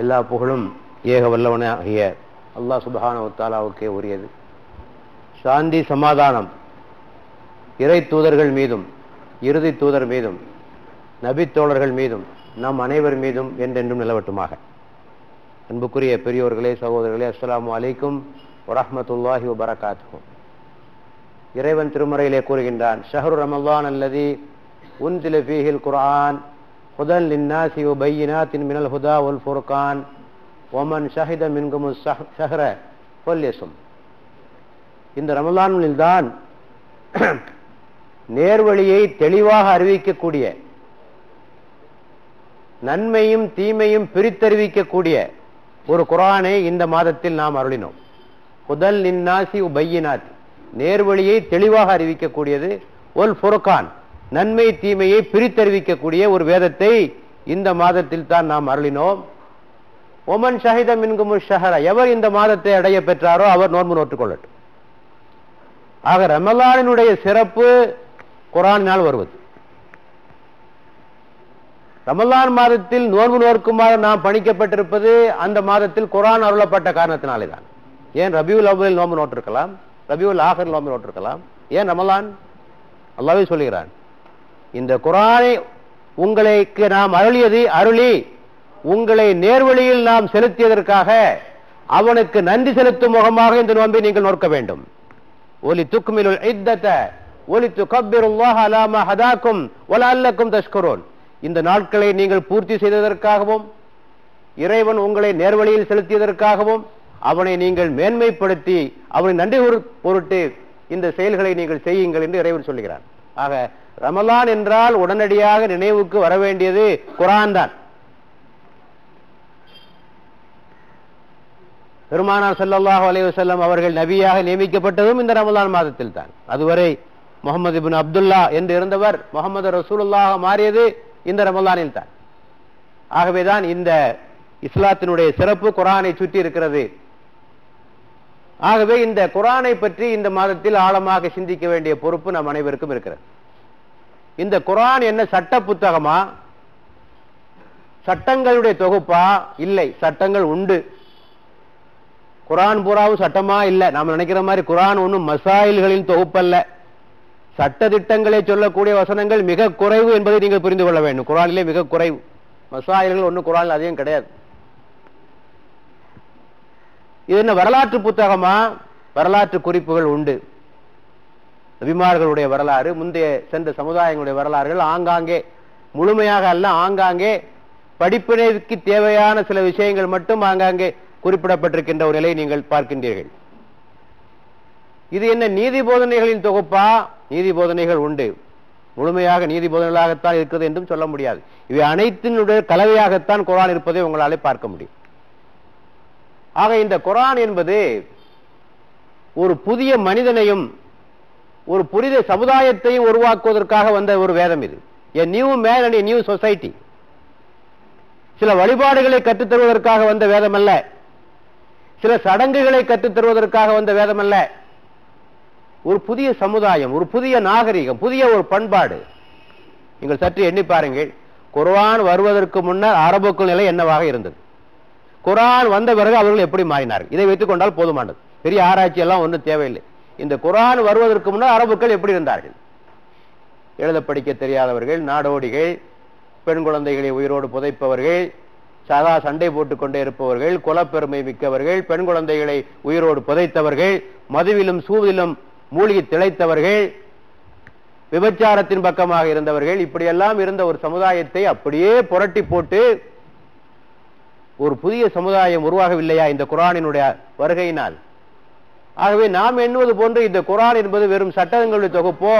எல்லா புகழும் ஏக வல்லவனாகிய அல்லாஹ் சுப்ஹானஹு வ தஆலாவுக்கே உரியது. சாந்தி சமாதானம் இறை தூதர்கள் மீதும் இறுதி தூதர் மீதும் நபி தோழர்கள் மீதும் நம் அனைவர் மீதும் என்றென்றும் நிலவட்டுமாக. அன்புக்குரிய பெரியோர்களே, சகோதரர்களே, அஸ்ஸலாமு அலைக்கும் வரஹ்மத்துல்லாஹி வபரகாத்துஹு. இறைவன் திருமறையிலே கூறுகின்றான், ஷஹ்ரு ரமலான் அல்லதி உன்சில ஃபீஹில் குர்ஆன் ஹுதன் லின்னாஸி வ பையினாத்தின் மினல் ஹுதா வல் ஃபுர்கான் வமன் ஷஹித மின்குமுஸ் ஷஹ்ர ஃபல்யஸும். இந்த ரமலானில் தான் நேர்வழியை தெளிவாக அறிவிக்கக்கூடிய, நன்மையும் தீமையும் பிரித்தறிவிக்கக்கூடிய ஒரு குர்ஆனை இந்த மாதத்தில் நாம் அருளினோம். ஹுதல் லின்னாஸி வ பையினாத், நேர்வழியை தெளிவாக அறிவிக்கக்கூடியது. ஒல் ஃபுர்கான், நன்மை தீமையை பிரித்தறிவிக்கக்கூடிய ஒரு வேதத்தை இந்த மாதத்தில் தான் நாம் அருளினோம். ஒமன் ஷஹித மின்குமுஷ் ஷஹர, எவர் இந்த மாதத்தை அடைய பெற்றாரோ அவர் நோன்பு நோற்றுக்கொள்ளட்டும். ஆக ரமலானினுடைய சிறப்பு குர்ஆனினால் வருவது. ரமலான் மாதத்தில் நோன்பு நோக்குமாறு நாம் பணிக்கப்பட்டிருப்பது அந்த மாதத்தில் குர்ஆன் அருளப்பட்ட காரணத்தினாலே தான். ஏன் ரபியுல் அவ்வல் நோன்பு நோட்டிருக்கலாம், ரபியுல் ஆஹிர் நோன்பு நோட்டிருக்கலாம், ஏன் ரமலான்? அல்லாஹ்வே சொல்கிறான், இந்த குர்ஆனை உங்களுக்கு நாம் அருளி உங்களை நேர்வழியில் நாம் செலுத்தியதற்காக அவனுக்கு நன்றி செலுத்தும் முகமாக இந்த நோன்பை நீங்கள் நோக்க வேண்டும். ஒலி துக்மிலுல் இத்தத ஒலி துகப்பிருல்லாஹ அலா மா ஹதாக்கும் வலஅல்லக்கும் தஷ்குரூன். இந்த நாட்களை நீங்கள் பூர்த்தி செய்ததற்காகவும் இறைவன் உங்களை நேர்வழியில் செலுத்தியதற்காகவும் அவனை நீங்கள் மேன்மைப்படுத்தி அவனை நன்றி பொருட்டு இந்த செயல்களை நீங்கள் செய்யுங்கள் என்று இறைவன் சொல்லுகிறான். ஆக ரமலான் என்றால் உடனடியாக நினைவுக்கு வர வேண்டியது குர்ஆன் தான். பெருமானார் ஸல்லல்லாஹு அலைஹி வஸல்லம் அவர்கள் நபியாக நியமிக்கப்பட்டதும் இந்த ரமலான் மாதத்தில் தான். அதுவரை முஹம்மது இப்னு அப்துல்லா என்று இருந்தவர் முஹம்மது ரசூலுல்லாஹ் மாறியது இந்த ரமலானில் தான். ஆகவேதான் இந்த இஸ்லாத்தினுடைய சிறப்பு குர்ஆனை சுற்றி இருக்கிறது. ஆகவே இந்த குர்ஆனை பற்றி இந்த மாதத்தில் ஆழமாக சிந்திக்க வேண்டிய பொறுப்பு நம் அனைவருக்கும் இருக்கிறது. இந்த குர்ஆன் என்ன சட்ட புத்தகமா, சட்டங்களுடைய தொகுப்பா? இல்லை, சட்டங்கள் உண்டு. குர்ஆன் பூராவும் சட்டமா இல்லை. நாம் நினைக்கிற மாதிரி குர்ஆன் ஒன்றும் மசாயில்களின் தொகுப்பல்ல. சட்ட திட்டங்களை சொல்லக்கூடிய வசனங்கள் மிக குறைவு என்பதை நீங்கள் புரிந்து கொள்ள வேண்டும். குர்ஆனிலே மிக குறைவு. மசாயில்கள் ஒன்றும் குர்ஆனில் அதிகம் கிடையாது. இது என்ன வரலாற்று புத்தகமா? வரலாற்று குறிப்புகள் உண்டு. நபிமார்களுடைய வரலாறு, முந்தைய சென்ற சமுதாயங்களுடைய வரலாறுகள் ஆங்காங்கே, முழுமையாக அல்ல, ஆங்காங்கே படிப்பினைக்கு தேவையான சில விஷயங்கள் மட்டும் ஆங்காங்கே குறிப்பிடப்பட்டிருக்கின்ற ஒரு நிலையை நீங்கள் பார்க்கின்றீர்கள். இது என்ன நீதி போதனைகளின் தொகுப்பா? நீதி போதனைகள் உண்டு. முழுமையாக நீதி போதனைகளாகத்தான் இருக்கிறது என்றும் சொல்ல முடியாது. இவை அனைத்தினுடைய கலவையாகத்தான் குர்ஆன் இருப்பதை உங்களாலே பார்க்க முடியும். ஆக இந்த குர்ஆன் என்பது ஒரு புதிய மனிதனையும் ஒரு புதிய சமுதாயத்தையும் உருவாக்குவதற்காக வந்த ஒரு வேதம் இது. A new man and a new society. சில வழிபாடுகளை கற்றுத் தருவதற்காக வந்த வேதம் அல்ல, சில சடங்குகளை கற்றுத் தருவதற்காக வந்த வேதம் அல்ல. ஒரு புதிய சமுதாயம், ஒரு புதிய நாகரிகம், புதிய ஒரு பண்பாடு. நீங்கள் சற்று எண்ணி பாருங்கள், குர்ஆன் வருவதற்கு முன்னர் அரபுக்கள் நிலை என்னவாக இருந்தது, குர்ஆன் வந்த பிறகு அவர்கள் எப்படி மாறினார்கள், இதை வைத்துக் கொண்டால் போதுமானது. பெரிய ஆராய்ச்சி எல்லாம் ஒன்றும் தேவையில்லை. இந்த குர்ஆன் வருவதற்கு முன்னர் அரபுக்கள் எப்படி இருந்தார்கள்? எழுத படிக்க தெரியாதவர்கள், நாடோடிகள், பெண் குழந்தைகளை உயிரோடு புதைப்பவர்கள், சதா சண்டை போட்டுக் கொண்டே இருப்பவர்கள், குலப்பெருமை மிக்கவர்கள், பெண் குழந்தைகளை உயிரோடு புதைத்தவர்கள், மதுவிலும் சூதிலும் மூழ்கி திளைத்தவர்கள், விபச்சாரத்தின் பக்கமாக இருந்தவர்கள், இப்படியெல்லாம் இருந்த ஒரு சமுதாயத்தை அப்படியே புரட்டி போட்டு ஒரு புதிய சமுதாயம் உருவாகவில்லையா இந்த குர்ஆனினுடைய வருகையினால்? ஆகவே நாம் எண்ணுவது போன்று இந்த குர்ஆன் என்பது வெறும் சட்டங்களுடைய தொகுப்போ,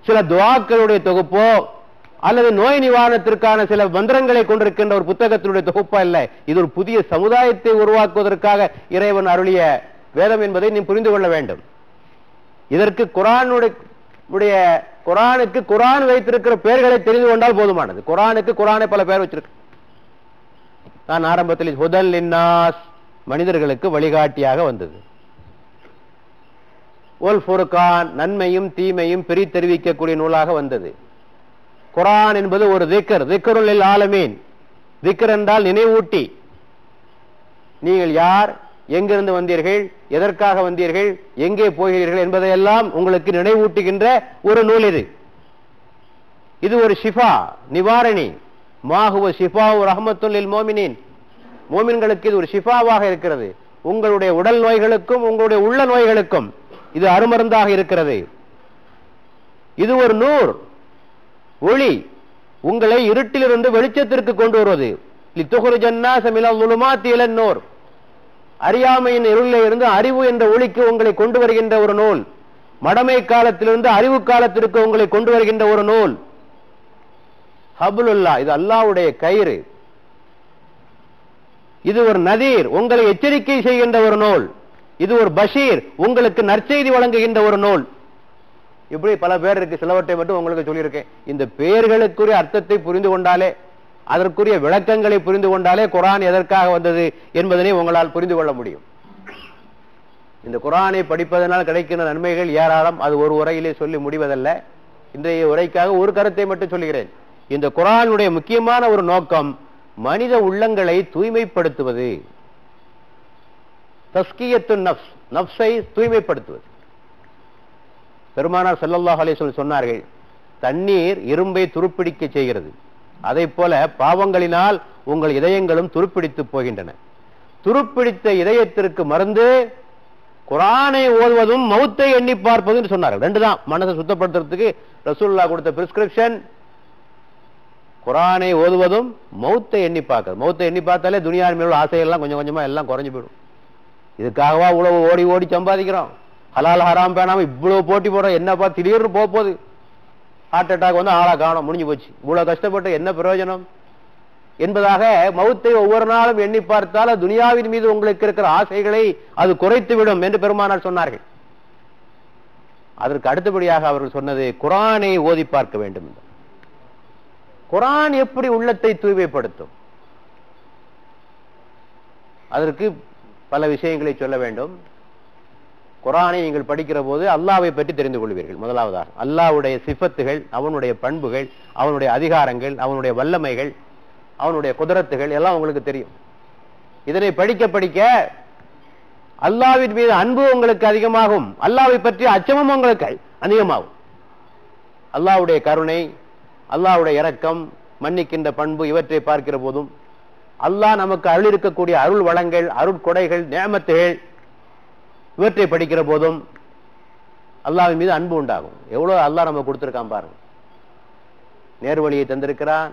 சில துஆக்களுடைய தொகுப்போ, அல்லது நோய் நிவாரணத்திற்கான சில மந்திரங்களை கொண்டிருக்கின்ற ஒரு புத்தகத்தினுடைய தொகுப்பா இல்லை. இது ஒரு புதிய சமுதாயத்தை உருவாக்குவதற்காக இறைவன் அருளிய வேதம் என்பதை நீ புரிந்து கொள்ள வேண்டும். இதற்கு குர்ஆனுக்கு குர்ஆன் வைத்திருக்கிற பெயர்களை தெரிந்து கொண்டால் போதுமானது. குர்ஆனுக்கு குர்ஆனை பல பெயர் வச்சிருக்கு. நான் ஆரம்பத்தில் ஹுதல் லின்னாஸ், மனிதர்களுக்கு வழிகாட்டியாக வந்தது. ஒல் ஃபுர்கான், நன்மையும் தீமையும் பிரித்தறிவிக்கக்கூடிய நூலாக வந்தது. குர்ஆன் என்பது ஒரு திக்ர், திக்ருல் லில் ஆலமீன். திக்ர் என்றால் நினைவூட்டி, நீங்கள் யார், எங்கிருந்து வந்தீர்கள், எதற்காக வந்தீர்கள், எங்கே போகிறீர்கள் என்பதையெல்லாம் உங்களுக்கு நினைவூட்டுகின்ற ஒரு நூல் இது. இது ஒரு ஷிஃபா, நிவாரணி. மாஹுவ ஷிஃபாவு ரஹ்மத்துல் லில் மோமினின். மோமின்களுக்கு இது ஒரு ஷிஃபாவாக இருக்கிறது. உங்களுடைய உடல் நோய்களுக்கும் உங்களுடைய உள்ள நோய்களுக்கும் இது அருமருந்தாக இருக்கிறது. இது ஒரு நூர், ஒளி, உங்களை இருட்டிலிருந்து வெளிச்சத்திற்கு கொண்டு வருவது. லித்துஹ்ரிஜன்னாஸ மினல் ஸுலுமாத்தி இலன் நூர். அறியாமையின் இருளில் இருந்து அறிவு என்ற ஒளிக்கு உங்களை கொண்டு வருகின்ற ஒரு நூல். மடமை காலத்திலிருந்து அறிவு காலத்திற்கு உங்களை கொண்டு வருகின்ற ஒரு நூல். ஹப்லுல்லா, இது அல்லாஹ்வுடைய கயிறு. இது ஒரு நதீர், உங்களை எச்சரிக்கை செய்கின்ற ஒரு நூல். இது ஒரு பஷீர், உங்களுக்கு நற்செய்தி வழங்குகின்ற ஒரு நூல். இப்படி பல பேர் இருக்கு. சிலவற்றை மட்டும் உங்களுக்கு சொல்லியிருக்கேன். இந்த பெயர்களுக்குரிய அர்த்தத்தை புரிந்து கொண்டாலே, அதற்குரிய விளக்கங்களை புரிந்து கொண்டாலே குர்ஆன் எதற்காக வந்தது என்பதனை உங்களால் புரிந்து கொள்ள முடியும். இந்த குர்ஆனை படிப்பதனால் கிடைக்கின்ற நன்மைகள் ஏராளம். அது ஒரு உரையிலே சொல்லி முடிவதல்ல. இன்றைய உரைக்காக ஒரு கருத்தை மட்டும் சொல்லுகிறேன். இந்த குர்ஆனுடைய முக்கியமான ஒரு நோக்கம் மனித உள்ளங்களை தூய்மைப்படுத்துவது. தஸ்கியத்துன் நஃப்ஸ், நஃப்ஸை தூய்மைப்படுத்துவது. பெருமானார் ஸல்லல்லாஹு அலைஹி வஸல்லம் சொன்னார்கள், தண்ணீர் இரும்பை துருப்பிடிக்க செய்கிறது. அதை போல பாவங்களினால் உங்கள் இதயங்களும் துருப்பிடித்து போகின்றன. துருப்பிடித்த இதயத்திற்கு மருந்து குர்ஆனை ஓதுவதும் மௌத்தை எண்ணி பார்ப்பதும் சொன்னார்கள். ரெண்டு தான் மனதை சுத்தப்படுத்துறதுக்கு ரசூலுல்லாஹ் கொடுத்த பிரிஸ்கிரிப்ஷன். குர்ஆனை ஓதுவதும் மௌத்தை எண்ணி பார்க்கிறது. மௌத்தை எண்ணி பார்த்தாலே துனியாவின் மேல் ஆசையெல்லாம் கொஞ்சம் கொஞ்சமா எல்லாம் குறைஞ்சு போயிடும். இதுக்காகவா உழவு ஓடி ஓடி சம்பாதிக்கிறோம்? ஹலால் ஹராம் பேணாம இவ்வளவு போட்டி போடுறோம். என்னப்பா திடீர்னு போகுது, ஹார்ட் அட்டாக் வந்து ஆளா காணும், முடிஞ்சு போச்சு, இவ்வளவு கஷ்டப்பட்டு என்ன பிரயோஜனம் என்பதாக மௌத்தை ஒவ்வொரு நாளும் எண்ணி பார்த்தால் துனியாவின் மீது உங்களுக்கு இருக்கிற ஆசைகளை அது குறைத்து விடும் என்று பெருமானார் சொன்னார்கள். அதற்கு அடுத்தபடியாக அவர்கள் சொன்னது குர்ஆனை ஓதி பார்க்க வேண்டும். குர்ஆன் எப்படி உள்ளத்தை தூய்மைப்படுத்தும்? அதற்கு பல விஷயங்களை சொல்ல வேண்டும். குர்ஆனை நீங்கள் படிக்கிற போது அல்லாஹ்வை பற்றி தெரிந்து கொள்வீர்கள். முதலாவதாக அல்லாஹ்வுடைய சிஃபத்துகள், அவனுடைய பண்புகள், அவனுடைய அதிகாரங்கள், அவனுடைய வல்லமைகள், அவனுடைய குதரத்துகள் எல்லாம் உங்களுக்கு தெரியும். இதனை படிக்க படிக்க அல்லாஹ்வின் மீது அன்பு உங்களுக்கு அதிகமாகும். அல்லாஹ்வை பற்றி அச்சமும் உங்களுக்கு அதிகமாகும். அல்லாஹ்வுடைய கருணை, அல்லாஹ்வுடைய இரக்கம், மன்னிக்கின்ற பண்பு இவற்றை பார்க்கிற போதும், அல்லாஹ் நமக்கு அருள் இருக்கக்கூடிய அருள் வளங்கள், அருட்கொடைகள், நிஅமத்துகள் இவற்றை படிக்கிற போதும் அல்லாஹ்வின் மீது அன்பு உண்டாகும். எவ்வளவு அல்லாஹ் நம்ம கொடுத்திருக்கான் பாருங்க. நேர்வழியை தந்திருக்கிறான்.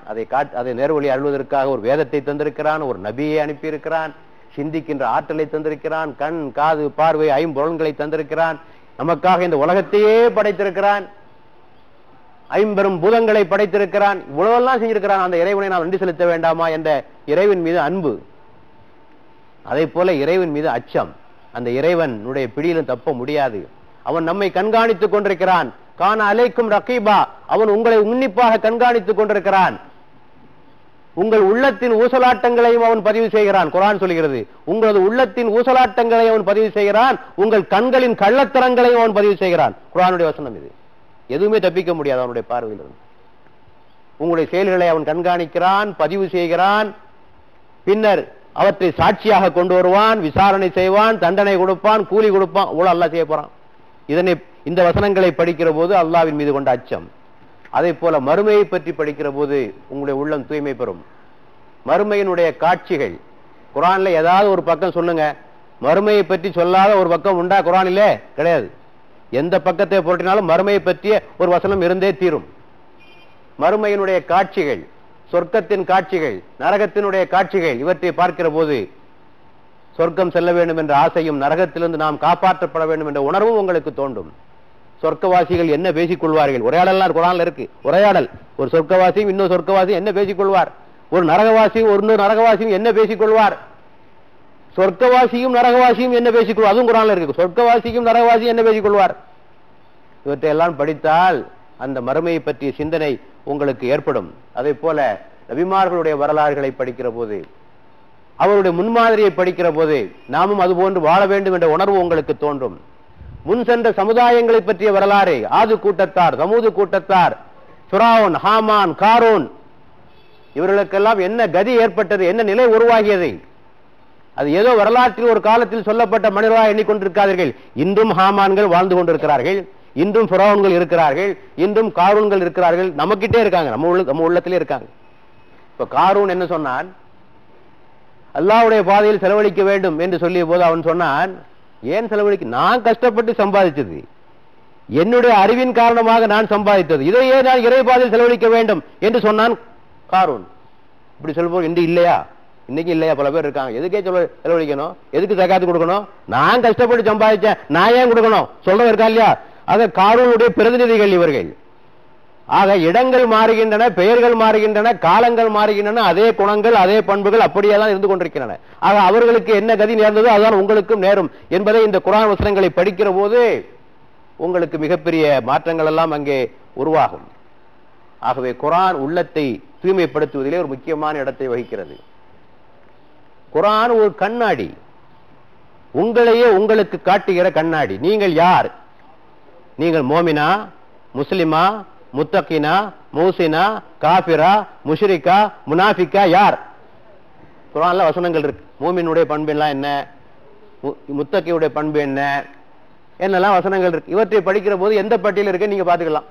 அதை நேர்வழி அருள்வதற்காக ஒரு வேதத்தை தந்திருக்கிறான், ஒரு நபியை அனுப்பியிருக்கிறான், சிந்திக்கின்ற ஆற்றலை தந்திருக்கிறான், கண் காது பார்வை ஐம்பொருள்களை தந்திருக்கிறான், நமக்காக இந்த உலகத்தையே படைத்திருக்கிறான், ஐம்பெரும் பூதங்களை படைத்திருக்கிறான். இவ்வளவெல்லாம் செஞ்சிருக்கிறான். அந்த இறைவனை நாம் நன்றி செலுத்த வேண்டாமா என்ற இறைவன் மீது அன்பு. அதை போல இறைவன் மீது அச்சம். அந்த இறைவனுடைய பிடியிலும் தப்ப முடியாது. அவன் நம்மை கண்காணித்துக் கொண்டிருக்கிறான். கான அலைக்கும் ரகீபா, அவன் உங்களை உன்னிப்பாக கண்காணித்துக் கொண்டிருக்கிறான். உங்கள் உள்ளத்தின் ஊசலாட்டங்களையும் அவன் பதிவு செய்கிறான். குர்ஆன் சொல்கிறது, உங்களது உள்ளத்தின் ஊசலாட்டங்களை அவன் பதிவு செய்கிறான், உங்கள் கண்களின் கள்ளத்தரங்களையும் அவன் பதிவு செய்கிறான். குர்ஆனுடைய வசனம் இது. எதுவுமே தப்பிக்க முடியாது அவனுடைய பார்வையிலிருந்து. உங்களுடைய செயல்களை அவன் கண்காணிக்கிறான், பதிவு செய்கிறான், பின்னர் அவற்றை சாட்சியாக கொண்டு வருவான், விசாரணை செய்வான், தண்டனை கொடுப்பான், கூலி கொடுப்பான். இவ்வளவு அல்லாஹ் செய்ய போறான். இந்த வசனங்களை படிக்கிற போது அல்லாஹ்வின் மீது கொண்ட அச்சம். அதே போல மறுமையை பற்றி படிக்கிற போது உங்களுடைய உள்ளம் தூய்மை பெறும். மறுமையினுடைய காட்சிகள் குர்ஆன்ல ஏதாவது ஒரு பக்கம் சொல்லுங்க. மறுமையை பற்றி சொல்லாத ஒரு பக்கம் உண்டா குர்ஆனிலே? கிடையாது. எந்த பக்கத்தை போட்டினாலும் மறுமையை பற்றிய ஒரு வசனம் இருந்தே தீரும். மறுமையினுடைய காட்சிகள், சொர்க்கத்தின் காட்சிகள், நரகத்தினுடைய காட்சிகள் இவற்றை பார்க்கிற போது சொர்க்கம் செல்ல வேண்டும் என்ற ஆசையும், நரகத்திலிருந்து நாம் காப்பாற்றப்பட வேண்டும் என்ற உணர்வும் உங்களுக்கு தோன்றும். சொர்க்கவாசிகள் என்ன பேசிக் கொள்வார்கள்? உரையாடலாம் குர்ஆன்ல இருக்கு. உரையாடல், ஒரு சொர்க்கவாசியும் இன்னொரு சொர்க்கவாசியும் என்ன பேசிக் கொள்வார், ஒரு நரகவாசியும் இன்னொரு நரகவாசியும் என்ன பேசிக் கொள்வார், சொர்க்கவாசியும் நரகவாசியும் என்ன பேசிக் கொள்வார், அதுவும் குர்ஆன்ல இருக்கு. சொர்க்கவாசியும் நரகவாசியும் என்ன பேசிக் கொள்வார்? இவற்றை எல்லாம் படித்தால் அந்த மறுமையை பற்றிய சிந்தனை உங்களுக்கு ஏற்படும். அதே போல நபிமார்களுடைய வரலாறுகளை படிக்கிற போது, அவருடைய முன்மாதிரியை படிக்கிற போது நாமும் அதுபோன்று வாழ வேண்டும் என்ற உணர்வு உங்களுக்கு தோன்றும். முன் சென்ற சமுதாயங்களை பற்றிய வரலாறு, ஆது கூட்டத்தார், சமூது கூட்டத்தார், ஃபிரௌன், ஹாமான், காரூன், இவர்களுக்கெல்லாம் என்ன கதி ஏற்பட்டது, என்ன நிலை உருவாகியது, அது ஏதோ வரலாற்றில் ஒரு காலத்தில் சொல்லப்பட்ட மனிதராக எண்ணிக்கொண்டிருக்காதீர்கள். இன்றும் ஹாமான்கள் வாழ்ந்து கொண்டிருக்கிறார்கள், இன்றும் ஃபிரௌன்கள் இருக்கிறார்கள், இன்றும் காரூன்கள் இருக்கிறார்கள். நமக்கிட்டே இருக்காங்க, நம்ம உள்ளத்திலே இருக்காங்க. இப்ப காரூன் என்ன சொன்னான்? அல்லாஹ்வுடைய பாதையில் செலவழிக்க வேண்டும் என்று சொல்லிய போது அவன் சொன்னான், ஏன் செலவழிக்க? நான் கஷ்டப்பட்டு சம்பாதித்தது, என்னுடைய அறிவின் காரணமாக நான் சம்பாதித்தது, இதையே நான் இறை பாதையில் செலவழிக்க வேண்டும் என்று சொன்னான் காரூன். இப்படி சொல்லும்போது இன்று இல்லையா? இன்னைக்கு இல்லையா? பல பேர் இருக்காங்க. எதுக்கே செலவழிக்கணும்? எதுக்கு ஜகாத் கொடுக்கணும்? நான் கஷ்டப்பட்டு சம்பாதிச்சேன், நான் ஏன் கொடுக்கணும் சொல்றவங்க இருக்கா இல்லையா? ஆக காரூனுடைய பிரதிநிதிகள் இவர்கள். ஆக இடங்கள் மாறுகின்றன, பெயர்கள் மாறுகின்றன, காலங்கள் மாறுகின்றன, அதே குணங்கள் அதே பண்புகள் அப்படியே தான் இருந்து கொண்டிருக்கின்றன. ஆக அவர்களுக்கு என்ன கதி நேர்ந்ததோ அதுதான் உங்களுக்கும் நேரும் என்பதை இந்த குர்ஆன் வசனங்களை படிக்கிற போது உங்களுக்கு மிகப்பெரிய மாற்றங்கள் எல்லாம் அங்கே உருவாகும். ஆகவே குர்ஆன் உள்ளத்தை தூய்மைப்படுத்துவதிலே ஒரு முக்கியமான இடத்தை வகிக்கிறது. குர்ஆன் ஒரு கண்ணாடி, உங்களையே உங்களுக்கு காட்டுகிற கண்ணாடி. நீங்கள் யார்? நீங்கள் மோமினா, முஸ்லிமா, முத்தகினா, மூசினா, காபிரா, முஷ்ரிகா, முனாஃபிகா, யார்? குர்ஆன்ல வசனங்கள் இருக்கு. மூமினுடைய பண்பு எல்லாம் என்ன, முத்தகியுடைய பண்பு என்ன, என்னெல்லாம் வசனங்கள் இருக்கு. இவற்றை படிக்கிற போது எந்த பட்டியல் இருக்கு நீங்க பாத்துக்கலாம்.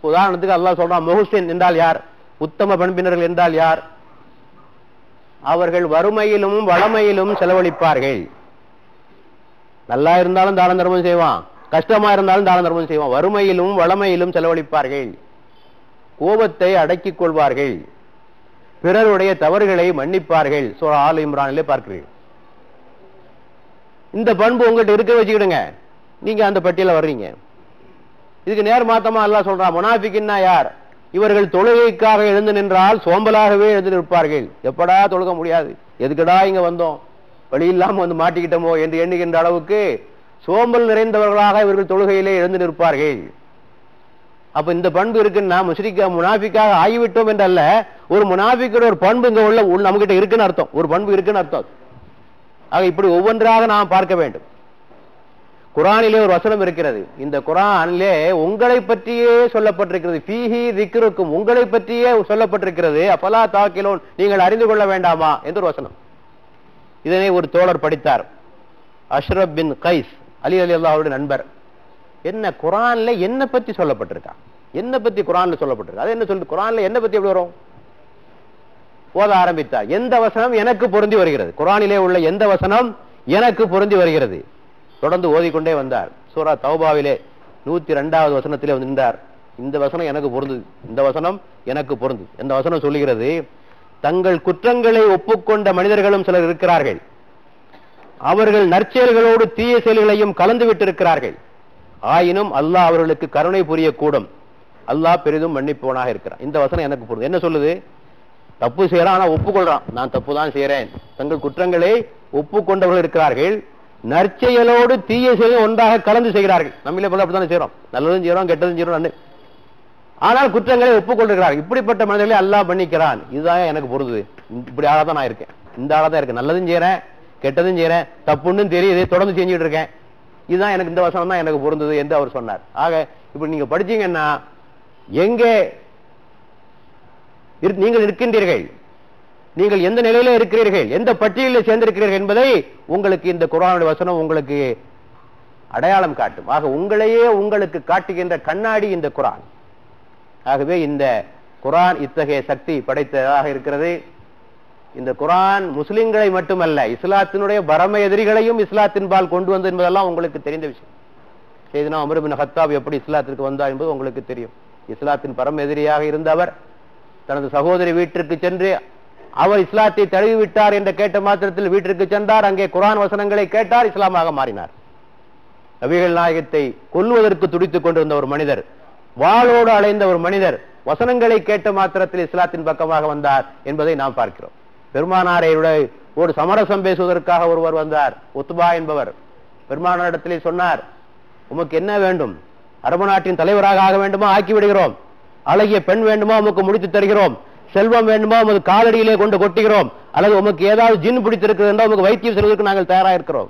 உதாரணத்துக்கு அல்லாஹ் சொல்றான், முஹ்சின் என்றால் யார்? உத்தம பண்பினர்கள் என்றால் யார்? அவர்கள் வறுமையிலும் வளமையிலும் செலவழிப்பார்கள். நல்லா இருந்தாலும் தான தர்மம் செய்வான், கஷ்டமா இருந்தாலும் தான தர்மம் செய்வான். வறுமையிலும் வளமையிலும் செலவழிப்பார்கள், கோபத்தை அடக்கிக் கொள்வார்கள், பிறருடைய தவறுகளை மன்னிப்பார்கள். சூரா ஆல் இம்ரானிலே பார்க்கிறீர்கள். இந்த பண்பு உங்கள்கிட்ட இருக்க வச்சுக்கிடுங்க, நீங்க அந்த பட்டியல வர்றீங்க. இதுக்கு நேர் மாத்தமா அல்லாஹ் சொல்றான், முனாஃபிக்கின்னா யார்? இவர்கள் தொழுகைக்காக எழுந்து நின்றால் சோம்பலாகவே எழுந்து நிற்பார்கள். எப்படா தொழுக முடியாது, எதுக்கடா இங்க வந்தோம், வழி இல்லாம வந்து மாட்டிக்கிட்டோமோ என்று எண்ணுகின்ற அளவுக்கு சோம்பல் நிறைந்தவர்களாக இவர்கள் தொழுகையிலே எழுந்து நிற்பார்கள். அப்ப இந்த பண்பு இருக்குன்னா முனாஃபிக்காக ஆகிவிட்டோம் என்றல்ல, ஒரு முனாஃபிக்கிற ஒரு பண்பு இங்க உள்ள நம்மகிட்ட இருக்குன்னு அர்த்தம், ஒரு பண்பு இருக்குன்னு அர்த்தம். ஆக இப்படி ஒவ்வொன்றாக நாம் பார்க்க வேண்டும். குர்ஆனிலே ஒரு வசனம் இருக்கிறது. இந்த குர்ஆனிலே உங்களை பற்றியே சொல்லப்பட்டிருக்கிறது. ஃபீஹி திக்ருக்கும், உங்களை பற்றியே சொல்லப்பட்டிருக்கிறது. அஃபலா தாக்கிலூன், நீங்கள் அறிந்து கொள்ள வேண்டாமா என்று ஒரு வசனம். இதனை ஒரு தோழர் படித்தார், அஷ்ரப் பின் கைஸ், அலி ரலியல்லாஹு அவருடைய நண்பர். என்ன குர்ஆன்ல என்ன பத்தி சொல்லப்பட்டிருக்கா, என்ன பத்தி குர்ஆன்ல சொல்லப்பட்டிருக்கா, அது என்ன சொல்லுது, குர்ஆன்ல என்ன பத்தி எப்படி வரும்? ஓத ஆரம்பித்தார். எந்த வசனம் எனக்கு பொருந்தி வருகிறது, குர்ஆனிலே உள்ள எந்த வசனம் எனக்கு பொருந்தி வருகிறது? தொடர்ந்து ஓதிக்கொண்டே வந்தார். சூரா தௌபாவிலே 102வது வசனத்திலே வந்து நின்றார். இந்த வசனம் எனக்கு பொருந்தது, இந்த வசனம் எனக்கு பொருந்தது. இந்த வசனம் சொல்லுகிறது, தங்கள் குற்றங்களை ஒப்புக்கொண்ட மனிதர்களும் சிலர் இருக்கிறார்கள், அவர்கள் நற்செயல்களோடு தீய செயல்களையும் கலந்து விட்டிருக்கிறார்கள். ஆயினும் அல்லாஹ் அவர்களுக்கு கருணை புரியக்கூடும், அல்லாஹ் பெரிதும் மன்னிப்பவனாக இருக்கிறான். இந்த வசனம் எனக்கு பொருந்தது. என்ன சொல்லுது? தப்பு செய்யறான், ஆனா ஒப்புக்கொள்றான், நான் தப்பு தான் செய்யறேன். தங்கள் குற்றங்களை ஒப்புக்கொண்டவர்கள் இருக்கிறார்கள், நற்செயலோடு தீய செயல் ஒன்றாக கலந்து செய்கிறார்கள். நம்மளே போல அப்படித்தானே செய்யறோம், நல்லதும் செய்யறோம் கெட்டதும் செய்யறோம், ஆனால் குற்றங்களை ஒப்புக்கொண்டிருக்கிறார்கள். இப்படிப்பட்ட மனிதர்களை அல்லாஹ் மன்னிக்கிறான். இதுதான் எனக்கு பொருந்தது, இப்படி ஆளாதான் நான் இருக்கேன், இந்த ஆளாதான் இருக்கேன், நல்லதும் செய்யறேன் கெட்டதும் செய்யறேன், தப்புன்னு தெரியுது தொடர்ந்து செஞ்சுட்டு இருக்கேன், இதுதான் எனக்கு, இந்த வசனம் தான் எனக்கு பொருந்தது என்று அவர் சொன்னார். ஆக இப்படி நீங்க படிச்சீங்கன்னா எங்கே நீங்கள் இருக்கின்றீர்கள், நீங்கள் எந்த நிலையில இருக்கிறீர்கள், எந்த பட்டியலில் சேர்ந்திருக்கிறீர்கள் என்பதை உங்களுக்கு இந்த குர்ஆனுடைய வசனம் உங்களுக்கு அடையாளம் காட்டும். ஆக உங்களையே உங்களுக்கு காட்டுகின்ற கண்ணாடி இந்த குர்ஆன். ஆகவே இந்த குர்ஆன் இத்தகைய சக்தி படைத்ததாக இருக்கிறது. இந்த குர்ஆன் முஸ்லிம்களை மட்டுமல்ல, இஸ்லாத்தினுடைய பரம எதிரிகளையும் இஸ்லாத்தின் பால் கொண்டு வந்து என்பதெல்லாம் உங்களுக்கு தெரிந்த விஷயம். சையதுனா உமர் பின் கத்தாப் எப்படி இஸ்லாத்திற்கு வந்தார் என்பது உங்களுக்கு தெரியும். இஸ்லாத்தின் பரம எதிரியாக இருந்தவர் தனது சகோதரி வீட்டிற்கு சென்று அவர் இஸ்லாத்தை தழுவி விட்டார் என்று கேட்ட மாத்திரத்தில் வீட்டிற்கு சென்றார், அங்கே குர்ஆன் வசனங்களை கேட்டார், இஸ்லாமாக மாறினார். நபிகள் நாயகத்தை கொல்வதற்கு துடித்துக் கொண்டிருந்த ஒரு மனிதர், வாளோடு அலைந்த ஒரு மனிதர் வசனங்களை கேட்ட மாத்திரத்தில் இஸ்லாத்தின் பக்கமாக வந்தார் என்பதை நாம் பார்க்கிறோம். பெருமானாரையுடைய ஒரு சமரசம் பேசுவதற்காக ஒருவர் வந்தார், உத்பா என்பவர். பெருமானாரிடத்திலே சொன்னார், உமக்கு என்ன வேண்டும், அரபு நாட்டின் தலைவராக ஆக வேண்டுமா, ஆக்கி விடுகிறோம். அழகிய பெண் வேண்டுமா, உமக்கு முடித்து தருகிறோம். செல்வம் வேண்டுமா, உமது காலடியிலே கொண்டு கொட்டுகிறோம். அல்லது உமக்கு ஏதாவது ஜின் பிடித்திருக்கிறது என்றால் உமக்கு வைத்தியம் செய்வதற்கு நாங்கள் தயாராக இருக்கிறோம்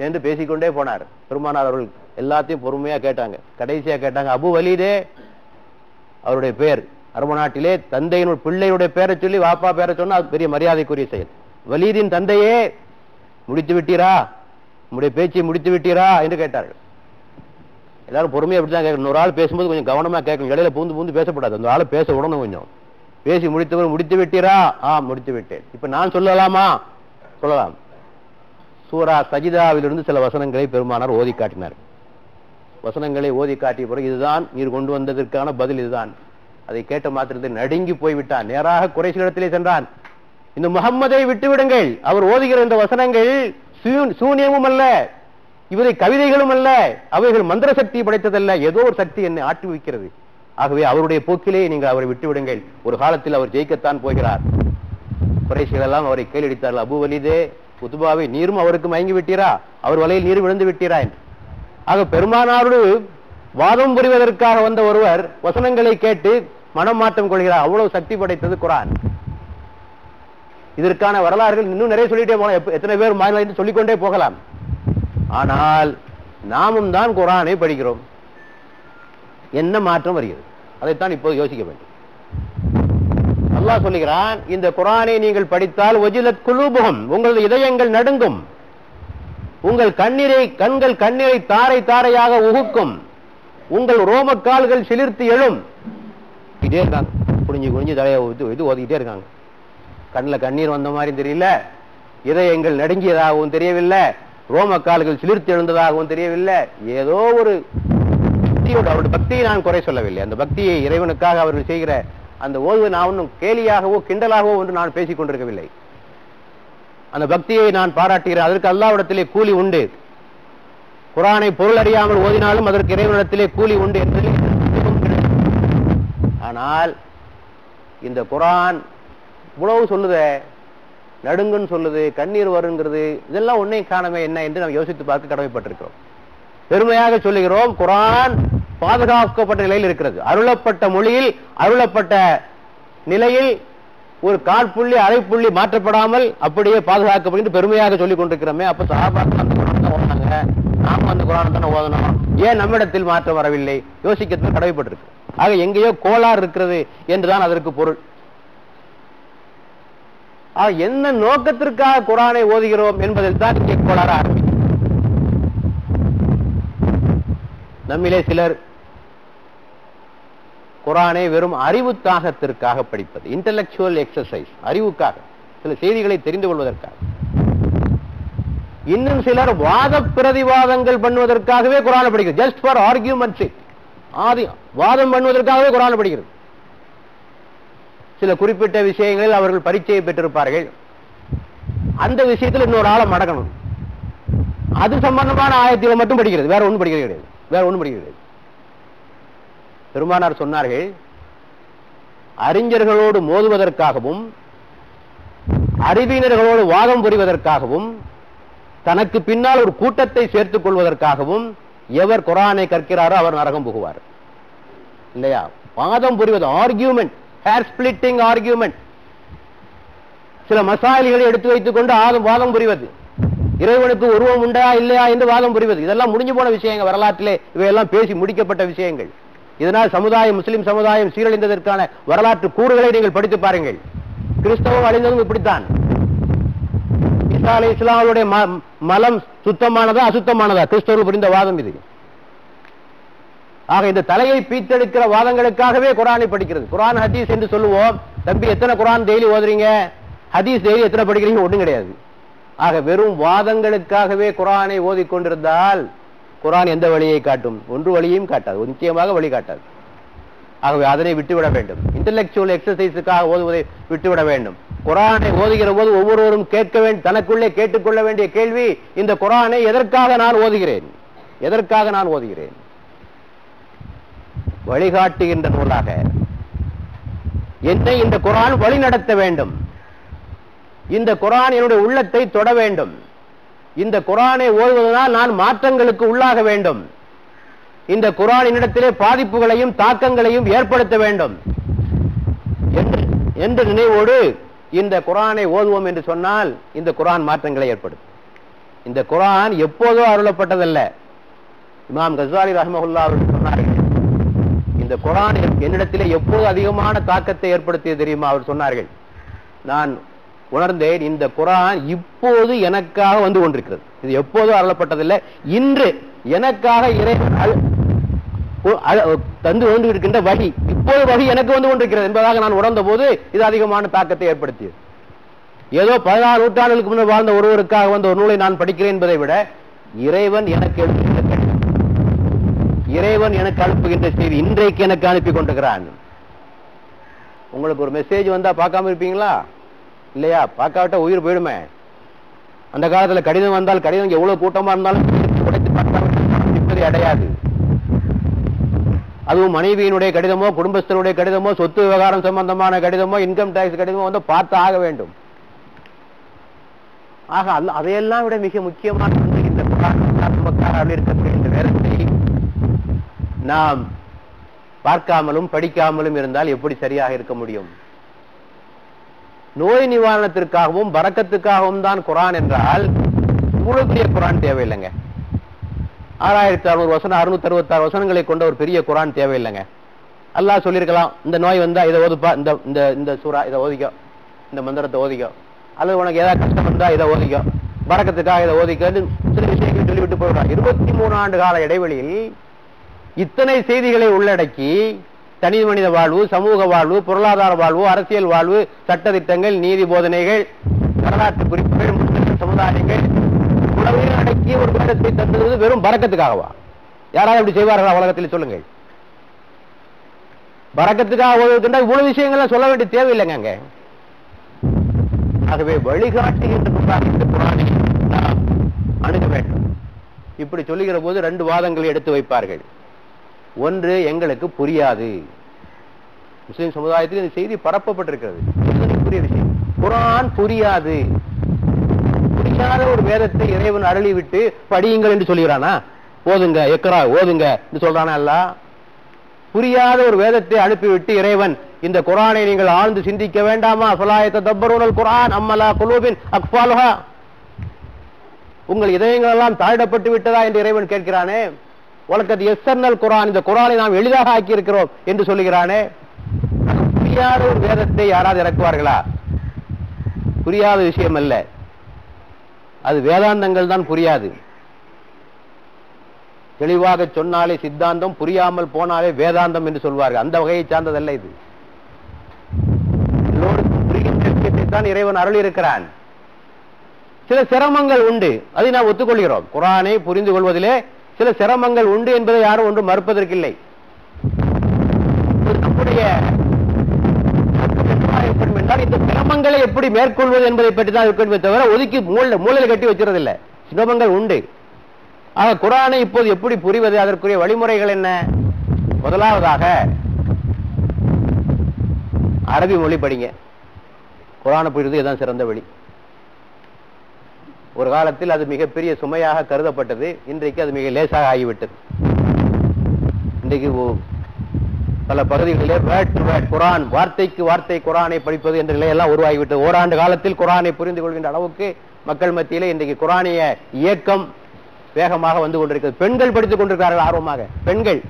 என்று பேசிக்கொண்டே போனார். பெருமானார் அவர்கள் எல்லாத்தையும் பொறுமையா கேட்டாங்க. கடைசியா கேட்டாங்க, அபு வலீதே அவருடைய பேர், அரபு நாட்டிலே தந்தையினுடைய பிள்ளையுடைய பேரை சொல்லி வாப்பா பேரை சொன்னா அது பெரிய மரியாதைக்குரிய செயல். வலீதின் தந்தையே முடித்து விட்டீரா, உங்களுடைய பேச்சை முடித்து விட்டீரா என்று கேட்டார்கள். எல்லாரும் பொறுமையா அப்படிதான் கேட்கணும். ஒரு ஆள் பேசும்போது கொஞ்சம் கவனமா கேட்கணும். இடையில பூந்து பூந்து பேசப்படாது. அந்த ஆளை பேச விடணும். கொஞ்சம் பேசி முடித்தவர் முடித்து விட்டீரா? முடித்து விட்டேன். இப்ப நான் சொல்லலாமா? சொல்லலாம். சூரா சஜிதாவிலிருந்து சில வசனங்களை பெருமானார் ஓதி காட்டினார். வசனங்களை ஓதி காட்டிய பிறகு இதுதான் நீர் கொண்டு வந்ததற்கான பதில் இதுதான். அதை கேட்ட மாத்திரத்தில் நடுங்கி போய்விட்டான். நேராக குறைஷிடத்திலே சென்றான். இந்த முகம்மதை விட்டு விடுங்கள். அவர் ஓதுகிற இந்த வசனங்கள் சூனியமும் அல்ல, இவரை கவிதைகளும் அல்ல, அவைகள் மந்திர சக்தி படைத்ததல்ல, ஏதோ ஒரு சக்தி என்னை ஆட்டி வைக்கிறது. ஆகவே அவருடைய போக்கிலே நீங்கள் அவரை விட்டு விடுங்கள். ஒரு காலத்தில் அவர் ஜெயிக்கத்தான் போகிறார். குறைஷிகள் எல்லாம் அவரை கேள்வித்தார்கள். அபூ வலீதே, உத்பாவை நீரும் அவருக்கு மயங்கி விட்டீரா, அவர் வலையில் நீர் விழுந்து விட்டீரா என்று. ஆக பெருமானாரோடு வாதம் புரிவதற்காக வந்த ஒருவர் வசனங்களை கேட்டு மனம் மாற்றம் கொள்கிறார். அவ்வளவு சக்தி படைத்தது குர்ஆன். இதற்கான வரலாறுகள் இன்னும் நிறைய சொல்லிட்டே போகலாம். எத்தனை பேர் மாநிலம் சொல்லிக்கொண்டே போகலாம். ஆனால் நாமும் தான் குர்ஆனை படிக்கிறோம். என்ன மாற்றம் வருகிறது? அதைத்தான் இப்போது யோசிக்க வேண்டும். அல்லாஹ் சொல்லுகிறான், இந்த குர்ஆனை நீங்கள் படித்தால் வஜிலத் குலூபுஹும், உங்களது இதயங்கள் நடுங்கும், உங்கள் கண்கள் கண்ணீரை தாரை தாரையாக உகுக்கும், உங்கள் ரோமக்கால்கள் சிலிர்த்து எழும். இதே இருக்காங்க, குனிஞ்சு குனிஞ்சு தலையை இது ஓதிக்கிட்டே இருக்காங்க. கண்ணில் கண்ணீர் வந்த மாதிரி தெரியல, இதயங்கள் நடுங்கியதாகவும் தெரியவில்லை, ரோமக்கால்கள் சிலிர்த்து எழுந்ததாகவும் தெரியவில்லை. ஏதோ ஒரு பக்தியோடு, அவருடைய பக்தியை நான் குறை சொல்லவில்லை. அந்த பக்தியை இறைவனுக்காக அவர்கள் செய்கிற அந்த ஓய்வு நான் ஒன்றும் கேலியாகவோ கிண்டலாகவோ ஒன்று நான் பேசிக் கொண்டிருக்கவில்லை. அந்த பக்தியை நான் பாராட்டுகிறேன். அதற்கு அல்லாஹ்விடத்திலே கூலி உண்டு. குர்ஆனை பொருள் அறியாமல் ஓதினாலும் அதற்கு இறைவனிடத்திலே கூலி உண்டு என்பதில். ஆனால் இந்த குர்ஆன் இவ்வளவு சொல்லுதே, நடுங்குன்னு சொல்லுது, கண்ணீர் வருங்கிறது, இதெல்லாம் ஒன்னையும் காணமே என்ன என்று நாம் யோசித்து பார்க்க கடமைப்பட்டிருக்கிறோம். பெருமையாக சொல்லுகிறோம், குர்ஆன் பாதுகாக்கப்பட்ட நிலையில் இருக்கிறது. அருளப்பட்ட மொழியில், அருளப்பட்ட நிலையில் ஒரு காற்புள்ளி அரைப்புள்ளி மாற்றப்படாமல் அப்படியே பாதுகாக்கப்பட்டு பெருமையாக சொல்லிக் கொண்டிருக்கிறோமே. அப்ப சஹாபாக்கள் அந்த குர்ஆன் தான் ஓதுனாங்க, நாம அந்த குர்ஆன் தானே ஓதணும், ஏன் நம்மிடத்தில் மாற்றம் வரவில்லை? யோசிக்கிறதுக்கு கடமைப்பட்டிருக்கு. ஆக எங்கேயோ கோளாறு இருக்கிறது என்றுதான் அதற்கு பொருள். என்ன நோக்கத்திற்காக குர்ஆனை ஓதுகிறோம் என்பதில் தான் இங்கே கோளாறு ஆரம்பிக்கும். நம்மிலே சிலர் குர்ஆனை வெறும் அறிவு தாகத்திற்காக படிப்பது, இன்டெலெக்சுவல் எக்ஸசைஸ், அறிவுக்காக, சில செய்திகளை தெரிந்து கொள்வதற்காக. இன்னும் சிலர் வாத பிரதிவாதங்கள் பண்ணுவதற்காகவே குர்ஆனை படிக்கிறது. ஜஸ்ட் ஃபார் ஆர்கியூமெண்ட், வாதம் பண்ணுவதற்காகவே குர்ஆனை படிக்கிறது. சில குறிப்பிட்ட விஷயங்களில் அவர்கள் பரீட்சையை பெற்றிருப்பார்கள். அந்த விஷயத்தில் இன்னொரு ஆளை மடக்கணும், அது சம்பந்தமான ஆயத்தில் மட்டும் படிக்கிறது, வேற ஒன்றும் படிக்கிறது கிடையாது, வேற ஒன்றும் படிக்கிறது. பெருமானார் சொன்னார்கள், அறிஞர்களோடு மோதுவதற்காகவும் அறிவினர்களோடு வாதம் புரிவதற்காகவும் தனக்கு பின்னால் ஒரு கூட்டத்தை சேர்த்துக் கொள்வதற்காகவும் எவர் குர்ஆனை கற்கிறாரோ அவர் நரகம் புகுவார். இல்லையா? வாதம் புரிவது, ஆர்கியூமெண்ட், ஹேர் ஸ்பிளிட்டிங் ஆர்கியூமெண்ட், சில மசாயில்களை எடுத்து வைத்துக் கொண்டு வாதம் புரிவது, இறைவனுக்கு உருவம் உண்டா இல்லையா என்று வாதம் புரிவது, இதெல்லாம் முடிஞ்சு போன விஷயங்கள். வரலாற்றிலே இவையெல்லாம் பேசி முடிக்கப்பட்ட விஷயங்கள். இதனால் சமுதாயம், முஸ்லிம் சமுதாயம் சீரழிந்ததற்கான வரலாற்று கூறுகளை நீங்கள் படித்து பாருங்கள். கிறிஸ்தவம் அழிந்ததும் இப்படித்தான். ஈசா அலைஹிஸ்ஸலாமுடைய மலம் சுத்தமானதா அசுத்தமானதா? கிறிஸ்தவர்கள் புரிந்த வாதம் இது. ஆக இந்த தலையை பீத்தெடுக்கிற வாதங்களுக்காகவே குர்ஆனை படிக்கிறது. குர்ஆன் ஹதீஸ் என்று சொல்லுவோம். தம்பி எத்தனை குர்ஆன் டெய்லி ஓதுறீங்க? ஹதீஸ் டெய்லி எத்தனை படிக்கிறீங்க? ஒன்றும் கிடையாது. ஆக வெறும் வாதங்களுக்காகவே குர்ஆனை ஓதிக்கொண்டிருந்தால் குர்ஆன் எந்த வழியை காட்டும்? ஒன்று வழியையும் காட்டாது, நிச்சயமாக வழி காட்டாது. ஆகவே அதனை விட்டுவிட வேண்டும். இன்டெலெக்சுவல் எக்ஸசைஸுக்காக ஓதுவதை விட்டுவிட வேண்டும். குர்ஆனை ஓதுகிற போது ஒவ்வொருவரும் கேட்க வேண்டும், தனக்குள்ளே கேட்டுக்கொள்ள வேண்டிய கேள்வி, இந்த குர்ஆனை எதற்காக நான் ஓதுகிறேன்? எதற்காக நான் ஓதுகிறேன்? வழிகாட்டுகின்ற நூலாக என்னை இந்த குர்ஆன் வழி நடத்த வேண்டும். இந்த குர்ஆன் என்னுடைய உள்ளத்தை தொட வேண்டும். இந்த குர்ஆனை ஓதுவதனால் நான் மாற்றங்களுக்கு உள்ளாக வேண்டும். இந்த குர்ஆன் என்னிடத்திலே பாதிப்புகளையும் தாக்கங்களையும் ஏற்படுத்த வேண்டும் என்ற நினைவோடு இந்த குர்ஆனை ஓதுவோம் என்று சொன்னால் இந்த குர்ஆன் மாற்றங்களை ஏற்படுத்தும். இந்த குர்ஆன் எப்போதோ அருளப்பட்டதல்ல. இமாம் கஸ்ஸாலி ரஹ்மத்துல்லாஹி அவர்கள் சொன்னார்கள், இந்த குர்ஆன் என்னிடத்திலே எப்போது அதிகமான தாக்கத்தை ஏற்படுத்தியது தெரியுமா? அவர் சொன்னார்கள், நான் உணர்ந்தேன், இந்த குர்ஆன் இப்போது எனக்காக வந்து கொண்டிருக்கிறது. இது எப்போதும் அருளப்பட்டதில்லை, இன்று எனக்காக இறைவன் தந்து கொண்டு இருக்கின்ற வழி, இப்போது வழி எனக்கு வந்து கொண்டிருக்கிறது என்பதாக நான் உணர்ந்த போது இது அதிகமான தாக்கத்தை ஏற்படுத்தியது. ஏதோ 16 நூற்றாண்டுகளுக்கு முன்னர் வாழ்ந்த ஒருவருக்காக வந்த ஒரு நூலை நான் படிக்கிறேன் என்பதை விட இறைவன் எனக்கு எழுதுகின்ற, இறைவன் எனக்கு அனுப்புகின்ற செய்தி இன்றைக்கு எனக்கு அனுப்பி கொண்டிருக்கிறான். உங்களுக்கு ஒரு மெசேஜ் வந்தா பார்க்காம இருப்பீங்களா? இல்லையா? பார்க்காவிட்டா உயிர் போயிடுமே. அந்த காலத்துல கடிதம் வந்தால் கடிதம் எவ்வளவு கூட்டமா இருந்தாலும் நிம்மதி அடையாது. அதுவும் மனைவியினுடைய கடிதமோ, குடும்பஸ்தருடைய கடிதமோ, சொத்து விவகாரம் சம்பந்தமான கடிதமோ, இன்கம் டாக்ஸ் கடிதமோ வந்து பார்த்து ஆக வேண்டும். ஆக அதையெல்லாம் விட மிக முக்கியமான இந்த இருக்கக்கூடிய இந்த நேரத்தை நாம் பார்க்காமலும் படிக்காமலும் இருந்தால் எப்படி சரியாக இருக்க முடியும்? நோய் நிவாரணத்திற்காகவும் பரக்கத்துக்காகவும் தான் குர்ஆன் என்றால் இவ்வளவு பெரிய குர்ஆன் தேவையில்லைங்க. 6600 வசனம் 666 வசனங்களை கொண்ட ஒரு பெரிய குர்ஆன் தேவையில்லைங்க. அல்லாஹ் சொல்லியிருக்கலாம், இந்த நோய் வந்தா இதை ஓதுப்பா, இந்த சூரா இதை ஓதிக்கோ, இந்த மந்திரத்தை ஓதிக்கோ, அல்லது உனக்கு ஏதாவது கஷ்டம் வந்தா இதை ஓதிக்கோ, பரக்கத்துக்காக இதை ஓதிக்கோன்னு சில விஷயங்கள் சொல்லிவிட்டு போயிடுறான். 23 ஆண்டு கால இடைவெளியில் இத்தனை செய்திகளை உள்ளடக்கி தனி மனித வாழ்வு, சமூக வாழ்வு, பொருளாதார வாழ்வு, அரசியல் வாழ்வு, சட்டத்திட்டங்கள், நீதி போதனைகள், வரலாற்று குறிப்புகள், சமுதாயங்கள் உலகையும் அடக்கிய ஒரு வேதத்தை தந்தது வெறும் பரக்கத்துக்காகவா? யாராவது அப்படி செய்வார்களா உலகத்தில்? சொல்லுங்கள். பரக்கத்துக்காக ஓதுகின்ற இவ்வளவு விஷயங்கள்லாம் சொல்ல வேண்டிய தேவையில்லைங்க. ஆகவே வழிகாட்டுகின்ற குர்ஆனை நாம் அணுக வேண்டும். இப்படி சொல்லுகிற போது 2 வாதங்களை எடுத்து வைப்பார்கள். ஒன்று, எங்களுக்கு புரியாது. முஸ்லிம் சமுதாயத்தில் இந்த செய்தி பரப்பப்பட்டிருக்கிறது. புரிய விஷயம், குர்ஆன் புரியாது. புரியாத ஒரு வேதத்தை இறைவன் அருளி விட்டு படியுங்கள் என்று சொல்லுகிறானா? ஓதுங்க, எக்ரா ஓதுங்க என்று சொல்றானா? அல்ல. புரியாத ஒரு வேதத்தை அனுப்பிவிட்டு இறைவன் இந்த குர்ஆனை நீங்கள் ஆழ்ந்து சிந்திக்க வேண்டாமா? ஃபலா யததப்பரூனல் குர்ஆன் அம்மலா குலூபின் அக்ஃபாலுஹா, உங்கள் இதயங்கள் எல்லாம் தாழ்டப்பட்டு விட்டதா என்று இறைவன் கேட்கிறானே. வலக்கத் யஸ்ஸர்னல் குர்ஆன், இந்த குர்ஆனை நாம் எளிதாக ஆக்கி இருக்கிறோம் என்று சொல்லுகிறானே. புரியாத ஒரு வேதத்தை யாராவது இறக்குவார்களா? புரியாத விஷயம் அல்ல, அது வேதாந்தங்கள் தான் புரியாது. தெளிவாக சொன்னாலே சித்தாந்தம், புரியாமல் போனாலே வேதாந்தம் என்று சொல்வார்கள். அந்த வகையை சார்ந்ததல்ல இது. எல்லோருக்கும் புரிகின்ற விஷயத்தை தான் இறைவன் அருள் இருக்கிறான். சில சிரமங்கள் உண்டு, அதை நாம் ஒத்துக்கொள்கிறோம். குர்ஆனை புரிந்து கொள்வதிலே சில சிரமங்கள் உண்டு என்பதை யாரும் ஒன்றும் மறுப்பதற்கில்லை. நம்முடைய எப்படி என்றால் இந்த சிரமங்களை எப்படி மேற்கொள்வது என்பதை பற்றி தான் இருக்கணுமே தவிர ஒதுக்கி மூலையில் கட்டி வச்சிருதில்லை. சிரமங்கள் உண்டு. ஆக குர்ஆனை இப்போது எப்படி புரிவது, அதற்குரிய வழிமுறைகள் என்ன? முதலாவதாக அரபி மொழி படிங்க. குர்ஆனை புரிவது இதுதான் சிறந்த வழி. ஒரு காலத்தில் அது மிகப்பெரிய சுமையாக கருதப்பட்டது, இன்றைக்கு அது மிக லேசாக ஆகிவிட்டது. இன்றைக்கு பல பகுதிகளிலே வேர்ட் டு வேர்ட் குர்ஆன், வார்த்தைக்கு வார்த்தை குர்ஆனை படிப்பது என்ற நிலையெல்லாம் உருவாகிவிட்டது. ஓராண்டு காலத்தில் குர்ஆனை புரிந்து கொள்கின்ற அளவுக்கு மக்கள் மத்தியிலே இன்றைக்கு குர்ஆனிய இயக்கம் வேகமாக வந்து கொண்டிருக்கிறது. பெண்கள் படித்துக் கொண்டிருக்கிறார்கள் ஆர்வமாக, பெண்கள்.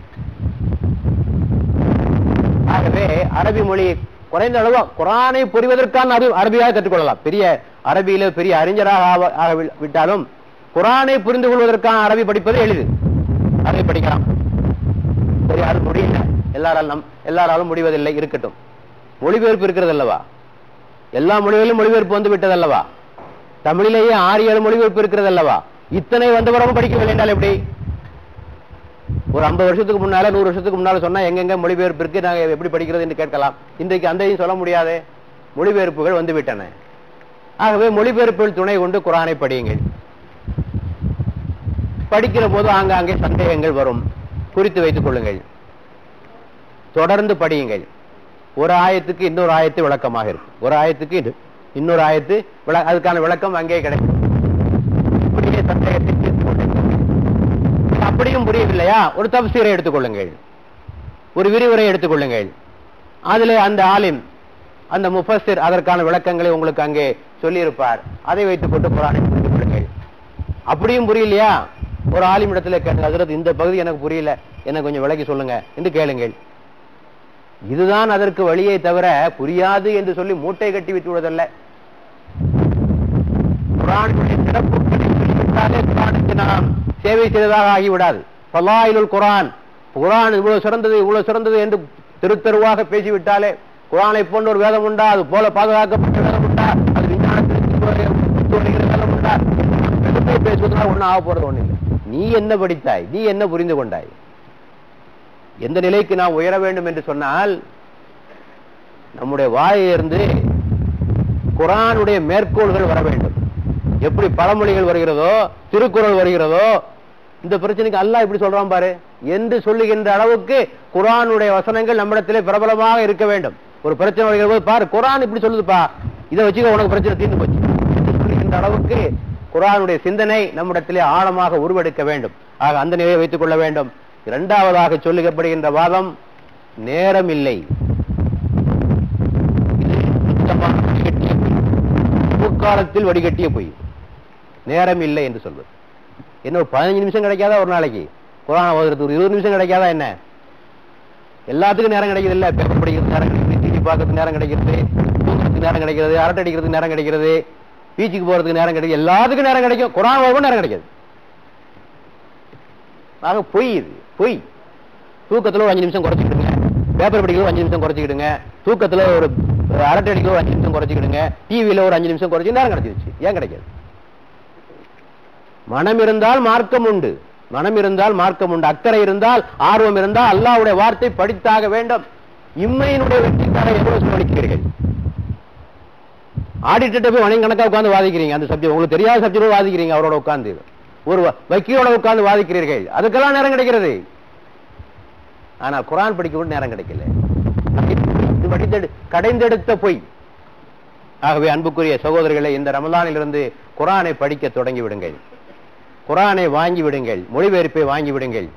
ஆகவே அரபி மொழி குறைந்த அளவு குர்ஆனை புரிவதற்கான அரபியாக கற்றுக்கொள்ளலாம். பெரிய அரபியில பெரிய அறிஞராக விட்டாலும் குர்ஆனை புரிந்து கொள்வதற்கான அரபி படிப்பது எளிது. அரபி படிக்கலாம். சரி, அது முடியல, எல்லாராலும் முடிவதில்லை, இருக்கட்டும். மொழிபெயர்ப்பு இருக்கிறது அல்லவா? எல்லா மொழிகளிலும் மொழிபெயர்ப்பு வந்து விட்டது அல்லவா? தமிழிலேயே 6-7 மொழிபெயர்ப்பு இருக்கிறது அல்லவா? இத்தனை வந்தவரமும் படிக்கவில்லை என்றால் எப்படி? ஒரு 50 வருஷத்துக்கு முன்னால 100 வருஷத்துக்கு முன்னால சொன்னா எங்கெங்க மொழிபெயர்ப்பு இருக்கு, நாங்க எப்படி படிக்கிறது என்று கேட்கலாம். இன்றைக்கு அந்தையும் சொல்ல முடியாது, மொழிபெயர்ப்புகள் வந்து விட்டன. ஆகவே மொழிபெயர்ப்பில் துணை கொண்டு குர்ஆனை படியுங்கள். படிக்கிற போது ஆங்காங்கே சந்தேகங்கள் வரும், குறித்து வைத்துக் கொள்ளுங்கள். தொடர்ந்து படியுங்கள். ஒரு ஆயத்துக்கு இன்னொரு ஆயத்து விளக்கமாக இருக்கும், ஒரு ஆயத்துக்கு இன்னொரு ஆயத்து அதுக்கான விளக்கம் அங்கே கிடைக்கும். இப்படியே சந்தேகத்தை தீர்த்துக் கொள்ளுங்கள். அப்படியும் புரியவில்லையா, ஒரு தஃப்சீரை எடுத்துக்கொள்ளுங்கள், ஒரு விரிவுரை எடுத்துக்கொள்ளுங்கள். அதிலே அந்த ஆலிம், அந்த முஃபஸ்ஸிர் அதற்கான விளக்கங்களை உங்களுக்கு அங்கே சொல்லியிருப்பார். அதை வைத்துக் கொண்டு குர்ஆனை புரிந்து கொள்ளுங்கள். அப்படியும் புரியலையா, ஒரு ஆலிம் இடத்துல கேளுங்க, ஹஜ்ரத் இந்த பகுதி எனக்கு புரியல, எனக்கு கொஞ்சம் விளக்கி சொல்லுங்க என்று கேளுங்கள். இதுதான் அதற்கு வழியை தவிர புரியாது என்று சொல்லி மூட்டை கட்டி விட்டு விடுவதல்ல. குர்ஆனுடைய சிறப்புகளை சொல்லிவிட்டாலே குர்ஆனுக்கு நாம் சேவை செய்ததாக ஆகிவிடாது. ஃபலாயிலுல் குர்ஆன், குர்ஆன் இவ்வளவு சிறந்தது என்று திருத்தருவாக பேசிவிட்டாலே, குர்ஆனை போன்ற ஒரு வேதம் உண்டா, அது போல பாதுகாக்கப்பட்ட வேதம் உண்டா, அது விஞ்ஞானத்திற்கு வருகிற வேதம் உண்டா, பேசுவதெல்லாம் ஒன்னும் ஆக போறது ஒண்ணு இல்லை. நீ என்ன படித்தாய், நீ என்ன புரிந்து கொண்டாய்? எந்த நிலைக்கு நாம் உயர வேண்டும் என்று சொன்னால், நம்முடைய வாயிலிருந்து குர்ஆனுடைய மேற்கோள்கள் வர வேண்டும். எப்படி பழமொழிகள் வருகிறதோ, திருக்குறள் வருகிறதோ, இந்த பிரச்சனைக்கு அல்லாஹ் இப்படி சொல்றான் பாரு என்று சொல்லுகின்ற அளவுக்கு குர்ஆனுடைய வசனங்கள் நம்மிடத்திலே பிரபலமாக இருக்க வேண்டும். ஒரு பிரச்சனை வருகிற போது பாரு குர்ஆன் இப்படி சொல்லுதுப்பா, இதை வச்சுக்க உனக்கு பிரச்சனை தீர்ந்து போச்சு சொல்லுகின்ற அளவுக்கு குர்ஆனுடைய சிந்தனை நம்மிடத்திலே ஆழமாக உருவெடுக்க வேண்டும். ஆக அந்த நிலையை வைத்துக் கொள்ள வேண்டும். இரண்டாவதாக சொல்லுகப்படுகின்ற வாதம் நேரம் இல்லை. முற்காலத்தில் வடிகட்டிய பொய். நேரம் இல்லை என்று சொல்வது என்ன? ஒரு 15 நிமிஷம் கிடைக்காதா ஒரு நாளைக்கு? குர்ஆன் ஓதுறதுக்கு ஒரு 20 நிமிஷம் கிடைக்காதா என்ன? எல்லாத்துக்கும் நேரம் கிடைக்கிறது இல்ல. பேப்பர் படிக்கிறது நேரம் கிடைக்கிறது, டிவி பார்க்கறதுக்கு நேரம் கிடைக்கிறது, தூங்குறதுக்கு நேரம் கிடைக்கிறது, அரட்டை அடிக்கிறதுக்கு நேரம் கிடைக்கிறது, பீச்சுக்கு போறதுக்கு நேரம் கிடைக்கும், எல்லாத்துக்கும் நேரம் கிடைக்கும். குர்ஆன் ஓதுறதுக்கு நேரம் கிடைக்காது. ஆக பொய், இது பொய். தூக்கத்துல ஒரு 5 நிமிஷம் குறைச்சிக்கிடுங்க, பேப்பர் படிக்கிறது 5 நிமிஷம் குறைச்சிக்கிடுங்க, தூக்கத்துல ஒரு அரட்டை அடிக்கிறது 5 நிமிஷம் குறைச்சிக்கிடுங்க, டிவியில ஒரு 5 நிமிஷம் குறைச்சி நேரம் கிடைச்சிருச்சு. ஏன் கிடைக்காது? மனம் இருந்தால் மார்க்கம் உண்டு, மனம் இருந்தால் மார்க்கம் உண்டு, அக்கறை இருந்தால், ஆர்வம் இருந்தால் அல்லாஹ்வுடைய வார்த்தை படித்தாக வேண்டும். இம்மையினுடைய வெற்றிக்காக எவ்வளவு செலவழிக்கிறீர்கள்? ஆடிட்டர் போய் மணி கணக்கா உட்கார்ந்து வாதிக்கிறீங்க, அந்த சப்ஜெக்ட் உங்களுக்கு தெரியாத சப்ஜெக்ட் வாதிக்கிறீங்க, அவரோட உட்கார்ந்து ஒரு வக்கீலோட உட்கார்ந்து வாதிக்கிறீர்கள், அதுக்கெல்லாம் நேரம் கிடைக்கிறது. ஆனா குர்ஆன் படிக்க கூட நேரம் கிடைக்கல. கடைந்தெடுத்த பொய். ஆகவே அன்புக்குரிய சகோதரர்களை, இந்த ரமலானிலிருந்து குர்ஆனை படிக்க தொடங்கி விடுங்கள், குர்ஆனை வாங்கி விடுங்கள், மொழிபெயர்ப்பை வாங்கி விடுங்கள்.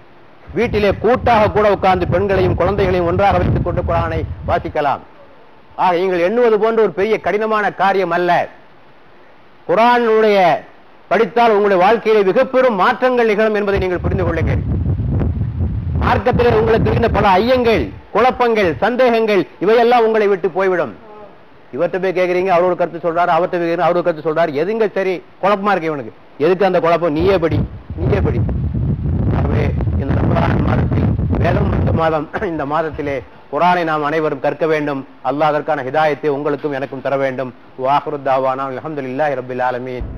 வீட்டிலே கூட்டாக கூட உட்கார்ந்து பெண்களையும் குழந்தைகளையும் ஒன்றாக வைத்துக் கொண்டு குர்ஆனை வாசிக்கலாம். ஆக நீங்கள் எண்ணுவது போன்ற ஒரு பெரிய கடினமான காரியம் அல்ல. குர்ஆனுடைய படித்தால் உங்களுடைய வாழ்க்கையிலே மிக பெரும் மாற்றங்கள் நிகழும் என்பதை நீங்கள் புரிந்து கொள்ளுங்கள். மார்க்கத்திலே உங்களுக்கு இருந்த பல ஐயங்கள், குழப்பங்கள், சந்தேகங்கள் இவையெல்லாம் உங்களை விட்டு போய்விடும். இவர்கிட்ட போய் கேட்கறீங்க, அவரோட கருத்து சொல்றாரு, அவர்கிட்ட போய் அவரோட கருத்து சொல்றாரு, எதுங்க சரி? குழப்பமா இருக்கு இவனுக்கு. எதுக்கு அந்த குழப்பம்? நீயே படி, நீயே படி. ஆகவே இந்த ரமலான் மாதத்தில், வேதம் மாதம், இந்த மாதத்திலே குர்ஆனை நாம் அனைவரும் கற்க வேண்டும். அல்லாஹ் அதற்கான ஹிதாயத்தை உங்களுக்கும் எனக்கும் தர வேண்டும். வாஹிரு தாவானா அல்ஹம்துலில்லாஹி ரப்பில் ஆலமீன்.